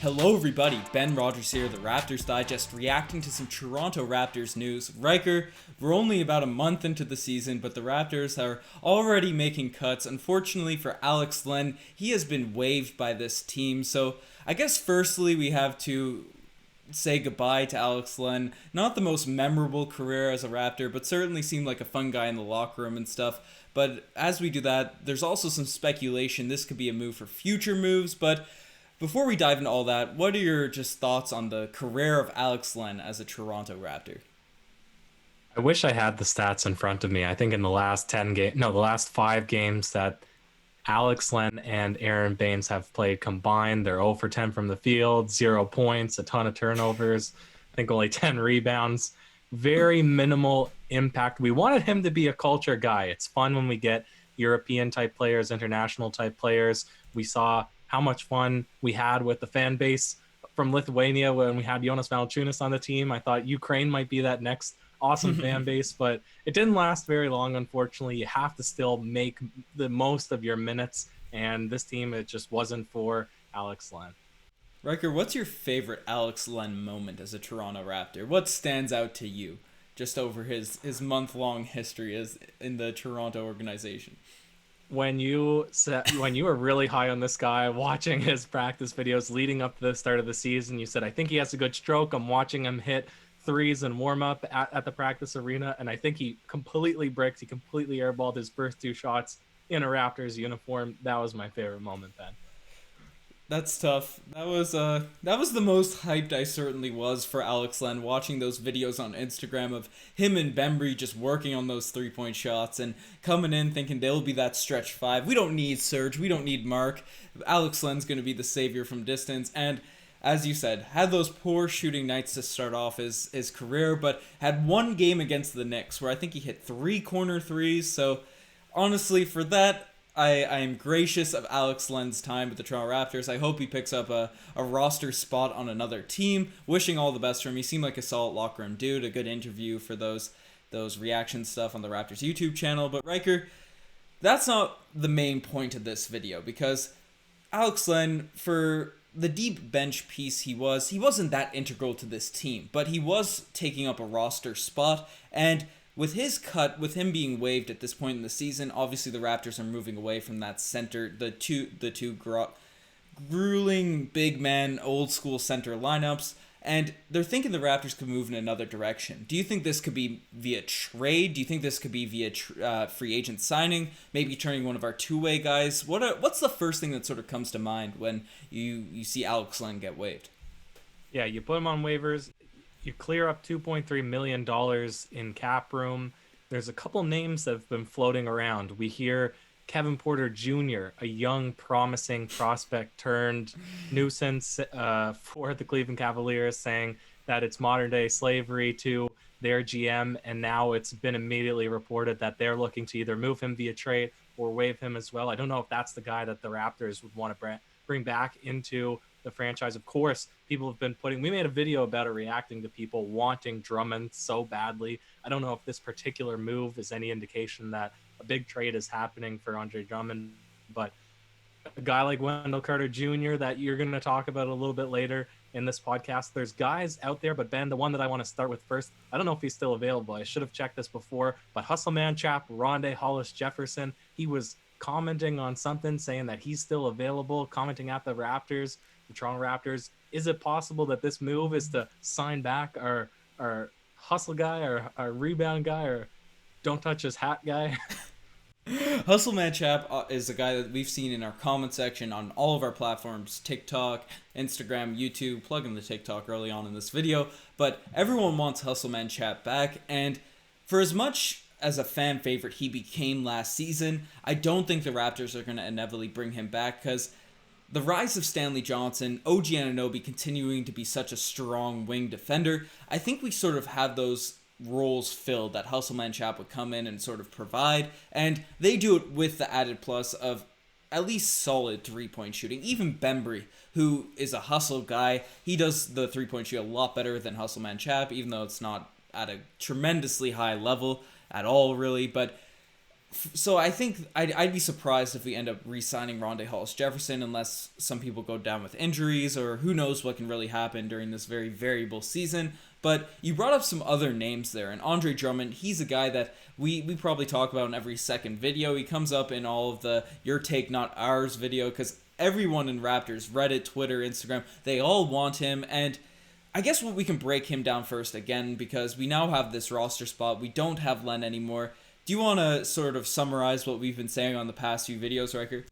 Hello everybody, Ben Rogers here, the Raptors Digest, reacting to some Toronto Raptors news. Riker, we're only about a month into the season, but the Raptors are already making cuts. Unfortunately for Alex Len, he has been waived by this team, so I guess firstly we have to say goodbye to Alex Len. Not the most memorable career as a Raptor, but certainly seemed like a fun guy in the locker room and stuff. But as we do that, there's also some speculation this could be a move for future moves, but before we dive into all that, what are your just thoughts on the career of Alex Len as a Toronto Raptor? I wish I had the stats in front of me. I think in the last the last 5 games that Alex Len and Aaron Baines have played combined, they're 0 for 10 from the field, 0 points, a ton of turnovers, I think only 10 rebounds. Very minimal impact. We wanted him to be a culture guy. It's fun when we get European type players, international type players. We saw how much fun we had with the fan base from Lithuania when we had Jonas Valanciunas on the team. I thought Ukraine might be that next awesome fan base, but it didn't last very long, unfortunately. You have to still make the most of your minutes, and this team, it just wasn't for Alex Len. Riker, what's your favorite Alex Len moment as a Toronto Raptor? What stands out to you just over his month-long history as in the Toronto organization? When you were really high on this guy, watching his practice videos leading up to the start of the season, you said, I think he has a good stroke. I'm watching him hit threes and warm up at the practice arena, and I think he completely bricked. He completely airballed his first 2 shots in a Raptors uniform. That was my favorite moment then. That's tough. That was the most hyped I certainly was for Alex Len, watching those videos on Instagram of him and Bembry just working on those 3-point shots and coming in thinking they'll be that stretch 5. We don't need Serge, we don't need Mark. Alex Len's going to be the savior from distance, and as you said, had those poor shooting nights to start off his career, but had one game against the Knicks where I think he hit 3 corner threes, so honestly for that, I am gracious of Alex Len's time with the Toronto Raptors. I hope he picks up a roster spot on another team. Wishing all the best for him. He seemed like a solid locker room dude. A good interview for those reaction stuff on the Raptors YouTube channel. But Riker, that's not the main point of this video, because Alex Len, for the deep bench piece he wasn't that integral to this team, but he was taking up a roster spot, and with his cut, with him being waived at this point in the season, obviously the Raptors are moving away from that center, the two grueling big man old school center lineups, and they're thinking the Raptors could move in another direction. Do you think this could be via trade? Do you think this could be via free agent signing? Maybe turning one of our two-way guys? What's the first thing that sort of comes to mind when you see Alex Len get waived? Yeah, you put him on waivers. You clear up $2.3 million in cap room. There's a couple names that have been floating around. We hear Kevin Porter Jr., a young, promising prospect turned nuisance for the Cleveland Cavaliers, saying that it's modern-day slavery to their GM, and now it's been immediately reported that they're looking to either move him via trade or waive him as well. I don't know if that's the guy that the Raptors would want to bring back into the franchise. Of course, people have been we made a video about it, reacting to people wanting Drummond so badly. I don't know if this particular move is any indication that a big trade is happening for Andre Drummond, but a guy like Wendell Carter Jr. that you're going to talk about a little bit later in this podcast, there's guys out there, but Ben, the one that I want to start with first, I don't know if he's still available. I should have checked this before, but Hustle Man Chap, Rondé Hollis Jefferson, he was commenting on something saying that he's still available, commenting at the Raptors, the Toronto Raptors. Is it possible that this move is to sign back our hustle guy, or our rebound guy, or don't touch his hat guy? Hustle Man Chap is a guy that we've seen in our comment section on all of our platforms, TikTok, Instagram, YouTube. Plug in the TikTok early on in this video, but everyone wants Hustle Man Chap back, and for as much as a fan favorite he became last season, I don't think the Raptors are going to inevitably bring him back, because the rise of Stanley Johnson, OG Anunoby continuing to be such a strong wing defender, I think we sort of have those roles filled that Hustle Man Chap would come in and sort of provide, and they do it with the added plus of at least solid 3-point shooting. Even Bembry, who is a hustle guy, he does the 3-point shoot a lot better than Hustle Man Chap, even though it's not at a tremendously high level at all, really. But So I think I'd be surprised if we end up re-signing Rondae Hollis-Jefferson unless some people go down with injuries or who knows what can really happen during this very variable season. But you brought up some other names there, and Andre Drummond, he's a guy that we probably talk about in every second video. He comes up in all of the Your Take Not Ours video because everyone in Raptors, Reddit, Twitter, Instagram, they all want him. And I guess we can break him down first again because we now have this roster spot. We don't have Len anymore. Do you want to sort of summarize what we've been saying on the past few videos, Riker?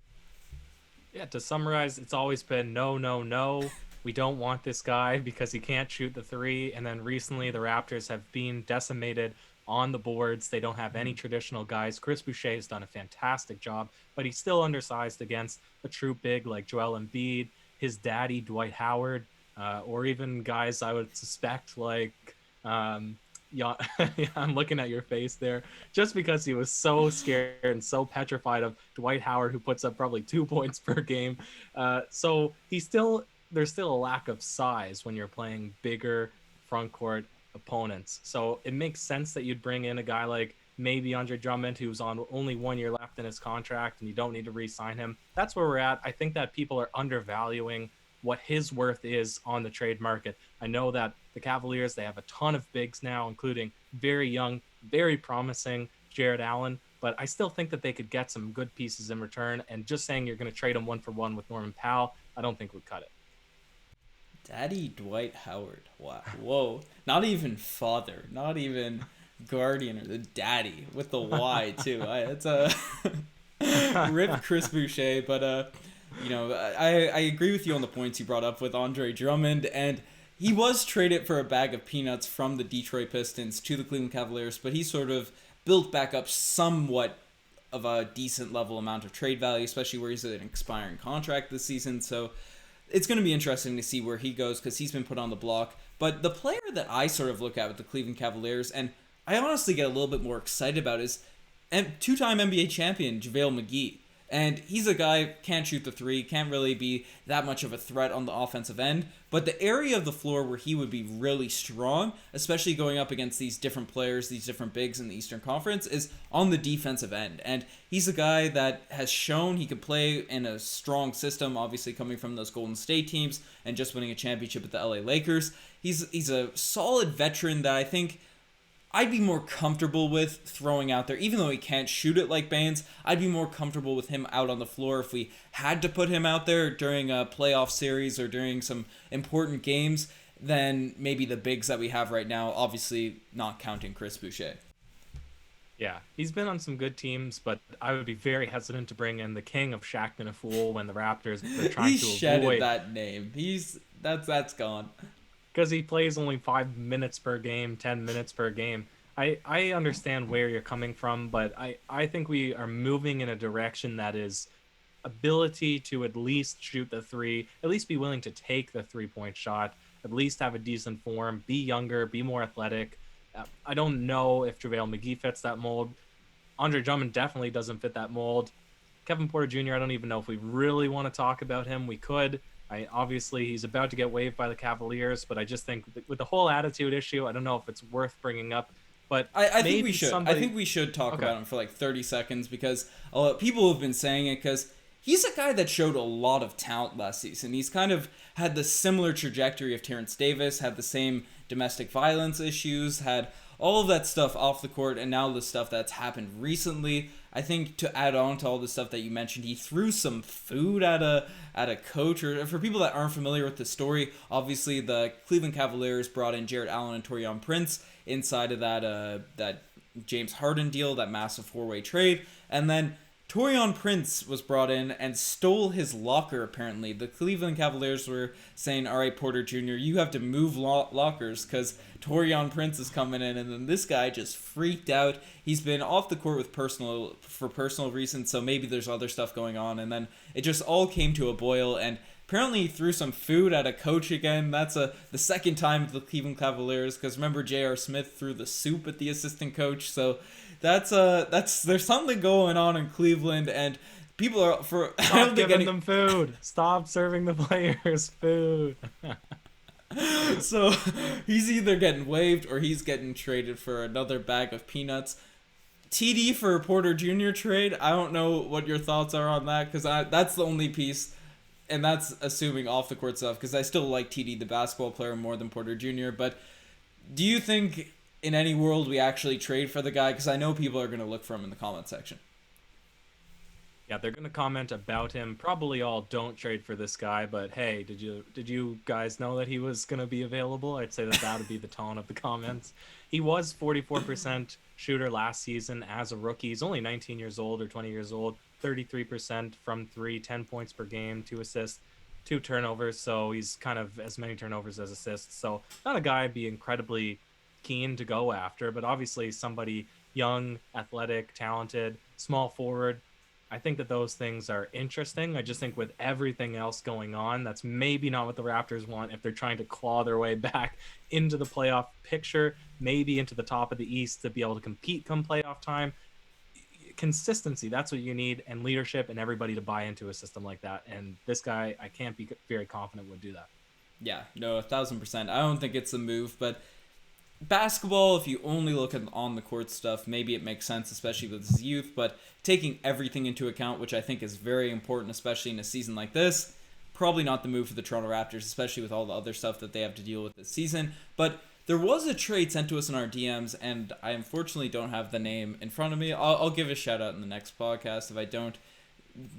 Yeah, to summarize, it's always been no, no, no. We don't want this guy because he can't shoot the three. And then recently the Raptors have been decimated on the boards. They don't have any traditional guys. Chris Boucher has done a fantastic job, but he's still undersized against a true big like Joel Embiid, his daddy, Dwight Howard, or even guys I would suspect like... yeah, I'm looking at your face there. Just because he was so scared and so petrified of Dwight Howard, who puts up probably 2 points per game. So there's still a lack of size when you're playing bigger front court opponents. So it makes sense that you'd bring in a guy like maybe Andre Drummond, who's on only 1 year left in his contract, and you don't need to re-sign him. That's where we're at. I think that people are undervaluing what his worth is on the trade market. I know that the Cavaliers, they have a ton of bigs now, including very young, very promising Jared Allen, but I still think that they could get some good pieces in return, and just saying you're going to trade him 1-for-1 with Norman Powell, I don't think would cut it. Daddy Dwight Howard. Wow. Whoa. Not even father. Not even guardian or the daddy with the Y too. It's a rip Chris Boucher, but I agree with you on the points you brought up with Andre Drummond, and he was traded for a bag of peanuts from the Detroit Pistons to the Cleveland Cavaliers, but he sort of built back up somewhat of a decent level amount of trade value, especially where he's an expiring contract this season. So it's going to be interesting to see where he goes because he's been put on the block. But the player that I sort of look at with the Cleveland Cavaliers, and I honestly get a little bit more excited about, is two-time NBA champion JaVale McGee. And he's a guy, can't shoot the three, can't really be that much of a threat on the offensive end. But the area of the floor where he would be really strong, especially going up against these different players, these different bigs in the Eastern Conference, is on the defensive end. And he's a guy that has shown he can play in a strong system, obviously coming from those Golden State teams and just winning a championship with the LA Lakers. He's a solid veteran that I think I'd be more comfortable with throwing out there, even though he can't shoot it like Baines. I'd be more comfortable with him out on the floor if we had to put him out there during a playoff series or during some important games than maybe the bigs that we have right now, obviously not counting Chris Boucher. Yeah, he's been on some good teams, but I would be very hesitant to bring in the king of Shaqtin' a Fool when the Raptors are trying to shedded avoid that name. That's gone. Because he plays only 5 minutes per game, 10 minutes per game. I understand where you're coming from, but I think we are moving in a direction that is ability to at least shoot the three, at least be willing to take the three-point shot, at least have a decent form, be younger, be more athletic. I don't know if JaVale McGee fits that mold. Andre Drummond definitely doesn't fit that mold. Kevin Porter Jr., I don't even know if we really want to talk about him. We could. Obviously, he's about to get waived by the Cavaliers, but I just think with the whole attitude issue, I don't know if it's worth bringing up. But I think we should. I think we should talk about him for like 30 seconds because people have been saying it because he's a guy that showed a lot of talent last season. He's kind of had the similar trajectory of Terrence Davis, had the same domestic violence issues, had all of that stuff off the court, and now the stuff that's happened recently. I think to add on to all the stuff that you mentioned, he threw some food at a coach. Or for people that aren't familiar with the story, obviously the Cleveland Cavaliers brought in Jared Allen and Taurean Prince inside of that James Harden deal, that massive four-way trade, and then Taurean Prince was brought in and stole his locker, apparently. The Cleveland Cavaliers were saying, all right, Porter Jr., you have to move lockers because Taurean Prince is coming in. And then this guy just freaked out. He's been off the court for personal reasons, so maybe there's other stuff going on. And then it just all came to a boil. And apparently he threw some food at a coach again. That's the second time with the Cleveland Cavaliers because remember J.R. Smith threw the soup at the assistant coach. So that's there's something going on in Cleveland, and people are Stop giving them food. Stop serving the players food. So he's either getting waived or he's getting traded for another bag of peanuts. TD for Porter Jr. trade, I don't know what your thoughts are on that, because that's the only piece, and that's assuming off the court stuff, because I still like TD, the basketball player, more than Porter Jr., but do you think in any world we actually trade for the guy? Because I know people are going to look for him in the comment section. Yeah, they're going to comment about him. Probably all don't trade for this guy, but hey, did you guys know that he was going to be available? I'd say that would be the tone of the comments. He was 44% shooter last season as a rookie. He's only 19 years old or 20 years old, 33% from 3, 10 points per game, 2 assists, 2 turnovers. So he's kind of as many turnovers as assists. So not a guy I'd be incredibly keen to go after, but obviously somebody young, athletic, talented, small forward. I think that those things are interesting. I just think with everything else going on, that's maybe not what the Raptors want if they're trying to claw their way back into the playoff picture, maybe into the top of the East to be able to compete come playoff time. Consistency, that's what you need, and leadership and everybody to buy into a system like that. And this guy, I can't be very confident would do that. Yeah, no, 1,000%. I don't think it's a move, but basketball, if you only look at on the court stuff, maybe it makes sense, especially with his youth, but taking everything into account, which I think is very important, especially in a season like this, probably not the move for the Toronto Raptors, especially with all the other stuff that they have to deal with this season. But there was a trade sent to us in our DMs, and I unfortunately don't have the name in front of me. I'll give a shout out in the next podcast. If I don't,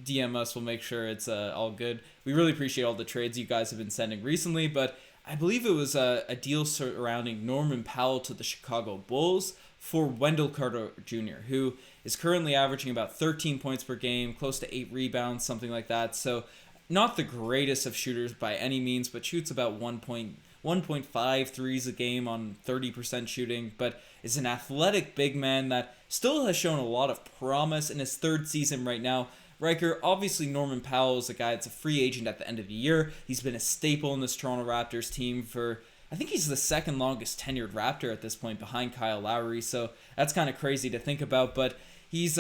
DM us, we'll make sure it's all good. We really appreciate all the trades you guys have been sending recently, but I believe it was a deal surrounding Norman Powell to the Chicago Bulls for Wendell Carter Jr., who is currently averaging about 13 points per game, close to 8 rebounds, something like that. So not the greatest of shooters by any means, but shoots about 1.5 threes a game on 30% shooting, but is an athletic big man that still has shown a lot of promise in his third season right now. Riker, obviously Norman Powell is a guy that's a free agent at the end of the year. He's been a staple in this Toronto Raptors team for, I think he's the second longest tenured Raptor at this point behind Kyle Lowry, so that's kind of crazy to think about, but he's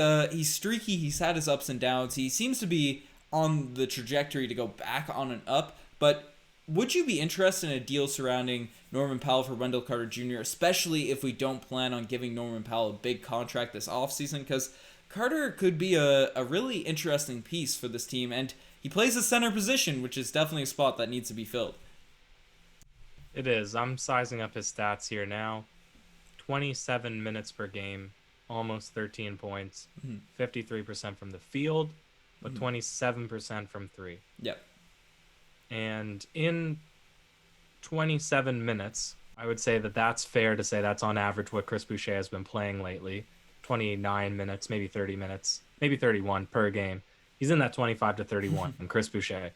streaky, he's had his ups and downs, he seems to be on the trajectory to go back on and up, but would you be interested in a deal surrounding Norman Powell for Wendell Carter Jr., especially if we don't plan on giving Norman Powell a big contract this offseason? Because Carter could be a really interesting piece for this team, and he plays a center position, which is definitely a spot that needs to be filled. It is. I'm sizing up his stats here now. 27 minutes per game, almost 13 points, 53% from the field, but 27% from 3. Yep. And in 27 minutes, I would say that that's fair to say that's on average what Chris Boucher has been playing lately. 29 minutes, maybe 30 minutes, maybe 31 per game. He's in that 25 to 31 from Chris Boucher.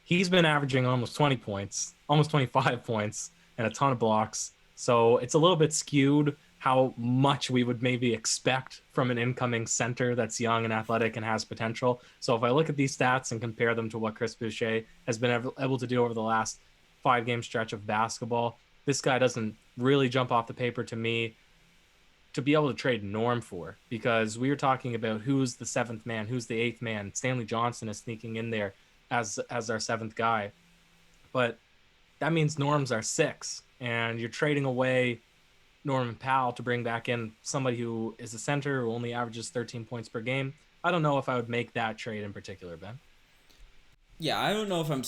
He's been averaging almost 20 points, almost 25 points, and a ton of blocks. So it's a little bit skewed how much we would maybe expect from an incoming center that's young and athletic and has potential. So if I look at these stats and compare them to what Chris Boucher has been able to do over the last 5-game stretch of basketball, this guy doesn't really jump off the paper to me to be able to trade Norm for, because we were talking about who's the 7th man, who's the 8th man. Stanley Johnson is sneaking in there as our 7th guy, but that means Norm's our 6, and you're trading away Norman Powell to bring back in somebody who is a center who only averages 13 points per game. I don't know if I would make that trade in particular, Ben. Yeah, I don't know if I'm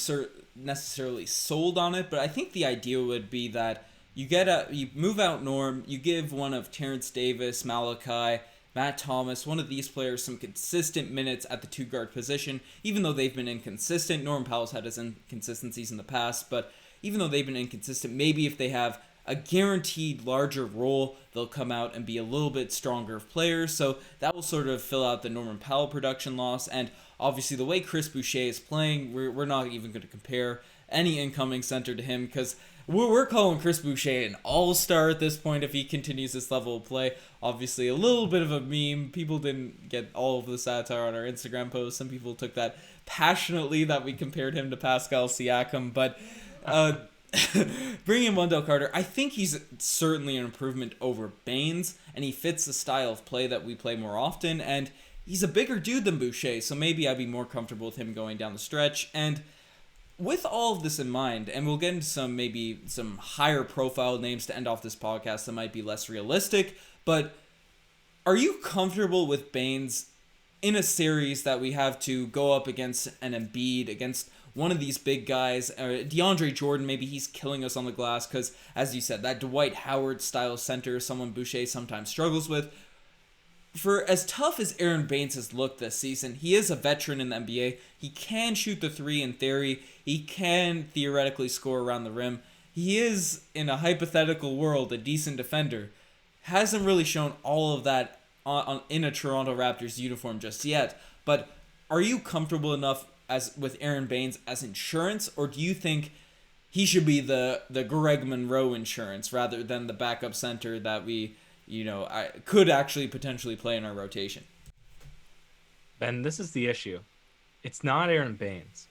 necessarily sold on it, but I think the idea would be that you move out Norm, you give one of Terrence Davis, Malachi, Matt Thomas, one of these players some consistent minutes at the 2-guard position, even though they've been inconsistent. Norman Powell's had his inconsistencies in the past, but even though they've been inconsistent, maybe if they have a guaranteed larger role, they'll come out and be a little bit stronger players, so that will sort of fill out the Norman Powell production loss, and obviously the way Chris Boucher is playing, we're not even going to compare any incoming center to him, because we're calling Chris Boucher an all-star at this point if he continues this level of play. Obviously, a little bit of a meme. People didn't get all of the satire on our Instagram post. Some people took that passionately that we compared him to Pascal Siakam. But bringing in Wendell Carter, I think he's certainly an improvement over Baines, and he fits the style of play that we play more often. And he's a bigger dude than Boucher, so maybe I'd be more comfortable with him going down the stretch. And with all of this in mind, and we'll get into some higher profile names to end off this podcast that might be less realistic, but Are you comfortable with Baines in a series that we have to go up against an Embiid, against one of these big guys, DeAndre Jordan? Maybe he's killing us on the glass because, as you said, that Dwight Howard style center is someone Boucher sometimes struggles with. For as tough as Aaron Baines has looked this season, he is a veteran in the NBA. He can shoot the three in theory. He can theoretically score around the rim. He is, in a hypothetical world, a decent defender. Hasn't really shown all of that in a Toronto Raptors uniform just yet. But are you comfortable enough with Aaron Baines as insurance, or do you think he should be the Greg Monroe insurance rather than the backup center that we I could actually potentially play in our rotation? Ben, this is the issue. It's not Aaron Baines.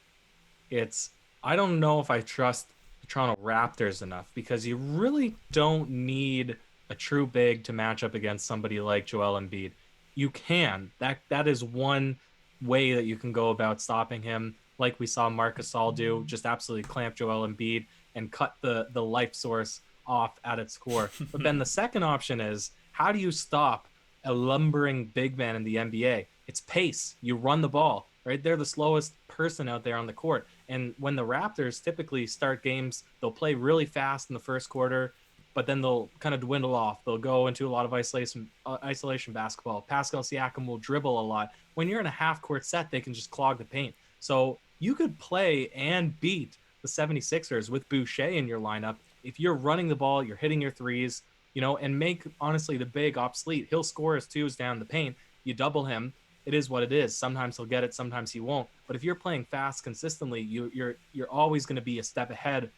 I don't know if I trust the Toronto Raptors enough, because you really don't need a true big to match up against somebody like Joel Embiid. You can. That is one way that you can go about stopping him, like we saw Marc Gasol do, just absolutely clamp Joel Embiid and cut the life source off at its core. But then the second option is, how do you stop a lumbering big man in the NBA? It's pace. You run the ball, right? They're the slowest person out there on the court. And when the Raptors typically start games, they'll play really fast in the first quarter, but then they'll kind of dwindle off. They'll go into a lot of isolation basketball. Pascal Siakam will dribble a lot. When you're in a half-court set, they can just clog the paint. So you could play and beat the 76ers with Boucher in your lineup if you're running the ball, you're hitting your threes, and make, honestly, the big obsolete. He'll score his twos down the paint. You double him. It is what it is. Sometimes he'll get it, sometimes he won't. But if you're playing fast consistently, you're always going to be a step ahead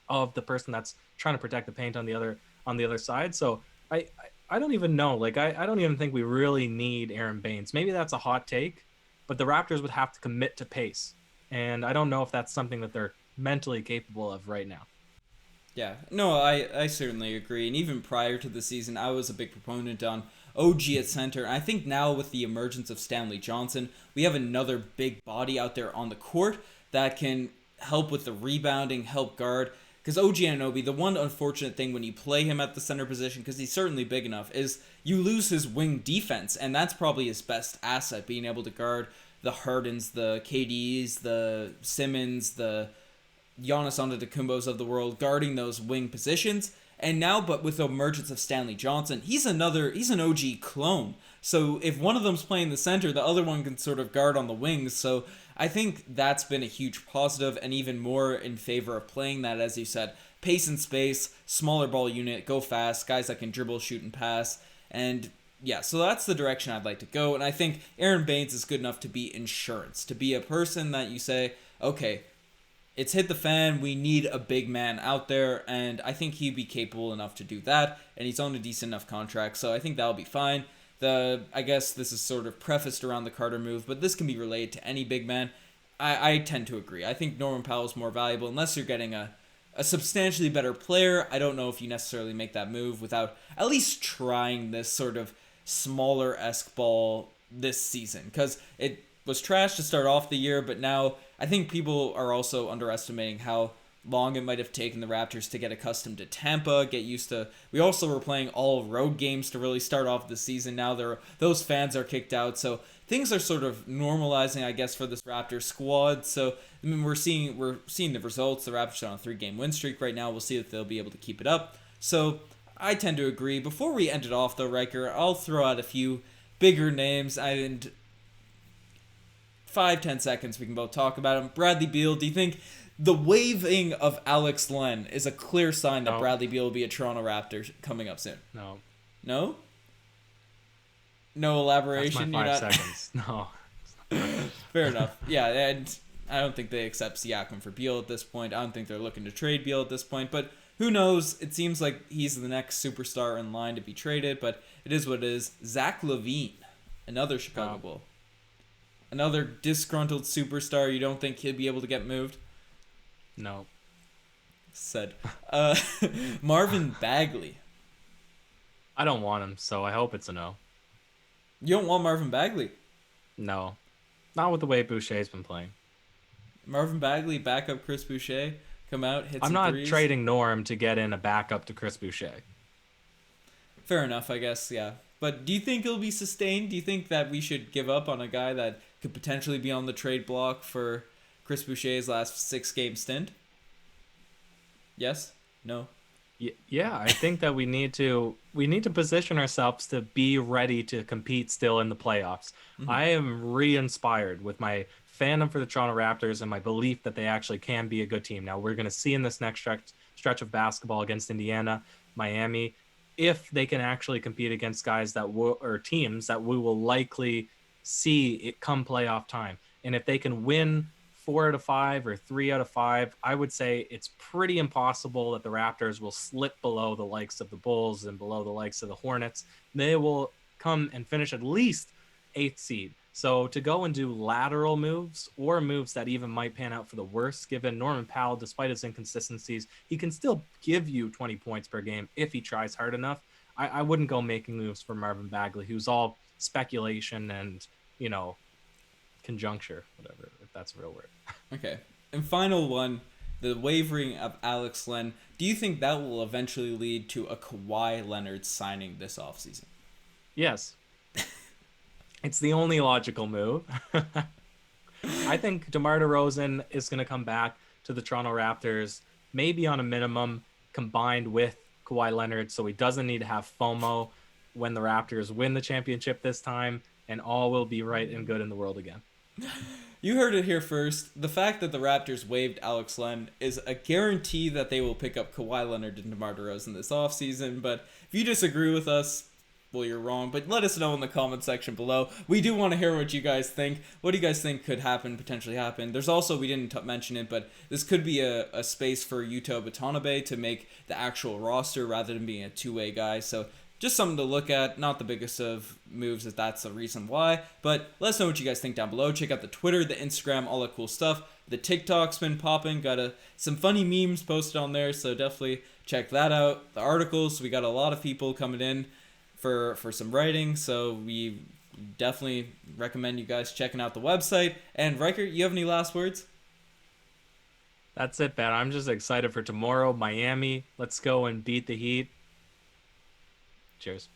of the person that's trying to protect the paint on the other side. So I don't even know. I don't even think we really need Aaron Baines. Maybe that's a hot take, but the Raptors would have to commit to pace. And I don't know if that's something that they're mentally capable of right now. Yeah, no, I certainly agree. And even prior to the season, I was a big proponent on OG at center. And I think now with the emergence of Stanley Johnson, we have another big body out there on the court that can help with the rebounding, help guard. Because OG Anunoby, the one unfortunate thing when you play him at the center position, because he's certainly big enough, is you lose his wing defense. And that's probably his best asset, being able to guard the Hardens, the KDs, the Simmons, the Giannis Antetokounmpos of the world, guarding those wing positions. And now, but with the emergence of Stanley Johnson, he's an OG clone. So if one of them's playing the center, the other one can sort of guard on the wings. So I think that's been a huge positive, and even more in favor of playing that, as you said, pace and space, smaller ball unit, go fast, guys that can dribble, shoot, and pass. And yeah, so that's the direction I'd like to go. And I think Aaron Baines is good enough to be insurance, to be a person that you say, okay, it's hit the fan, we need a big man out there, and I think he'd be capable enough to do that, and he's on a decent enough contract, so I think that'll be fine. I guess this is sort of prefaced around the Carter move, but this can be related to any big man. I tend to agree. I think Norman Powell's more valuable, unless you're getting a substantially better player. I don't know if you necessarily make that move without at least trying this sort of smaller-esque ball this season, because it was trash to start off the year, but now I think people are also underestimating how long it might have taken the Raptors to get accustomed to Tampa, get used to. We also were playing all road games to really start off the season. Now those fans are kicked out, so things are sort of normalizing, I guess, for this Raptors squad. So I mean, we're seeing the results. The Raptors are on a 3-game win streak right now. We'll see if they'll be able to keep it up. So I tend to agree. Before we end it off, though, Riker, I'll throw out a few bigger names, and 5-10 seconds we can both talk about him. Bradley Beal, do you think the waiving of Alex Len is a clear sign that Bradley Beal will be a Toronto Raptor coming up soon? No. No? No elaboration? That's my 5 seconds. No. Fair enough. Yeah, and I don't think they accept Siakam for Beal at this point. I don't think they're looking to trade Beal at this point, but who knows? It seems like he's the next superstar in line to be traded, but it is what it is. Zach LaVine, another Chicago Bull. Another disgruntled superstar. You don't think he'll be able to get moved? No. Said. Marvin Bagley. I don't want him, so I hope it's a no. You don't want Marvin Bagley? No. Not with the way Boucher's been playing. Marvin Bagley, backup Chris Boucher, come out, hit some I'm not threes. trading Norm to get in a backup to Chris Boucher. Fair enough, I guess, yeah. But do you think it'll be sustained? Do you think that we should give up on a guy that could potentially be on the trade block for Chris Boucher's last 6-game stint? Yes? No? Yeah, I think that we need to position ourselves to be ready to compete still in the playoffs. Mm-hmm. I am re-inspired with my fandom for the Toronto Raptors and my belief that they actually can be a good team. Now we're going to see in this next stretch of basketball against Indiana, Miami, if they can actually compete against guys that will or teams that we will likely see it come playoff time. And if they can win 4 out of 5 or 3 out of 5, I would say it's pretty impossible that the Raptors will slip below the likes of the Bulls and below the likes of the Hornets. They will come and finish at least 8th seed. So to go and do lateral moves or moves that even might pan out for the worst, given Norman Powell, despite his inconsistencies, he can still give you 20 points per game if he tries hard enough. I wouldn't go making moves for Marvin Bagley, who's all speculation and, conjuncture, whatever, if that's a real word. Okay. And final one, the wavering of Alex Len. Do you think that will eventually lead to a Kawhi Leonard signing this offseason? Yes. It's the only logical move. I think DeMar DeRozan is going to come back to the Toronto Raptors, maybe on a minimum, combined with Kawhi Leonard, so he doesn't need to have FOMO when the Raptors win the championship this time, and all will be right and good in the world again. You heard it here first. The fact that the Raptors waived Alex Len is a guarantee that they will pick up Kawhi Leonard and DeMar DeRozan this offseason. But if you disagree with us, well, you're wrong. But let us know in the comment section below. We do want to hear what you guys think. What do you guys think could happen, potentially happen? There's also, we didn't mention it, but this could be a space for Yuta Watanabe to make the actual roster rather than being a two-way guy. So just something to look at. Not the biggest of moves if that's the reason why. But let us know what you guys think down below. Check out the Twitter, the Instagram, all that cool stuff. The TikTok's been popping. Got some funny memes posted on there, so definitely check that out. The articles, we got a lot of people coming in for some writing, so we definitely recommend you guys checking out the website. And Ryker, you have any last words? That's it, Ben. I'm just excited for tomorrow. Miami, let's go and beat the Heat. Cheers.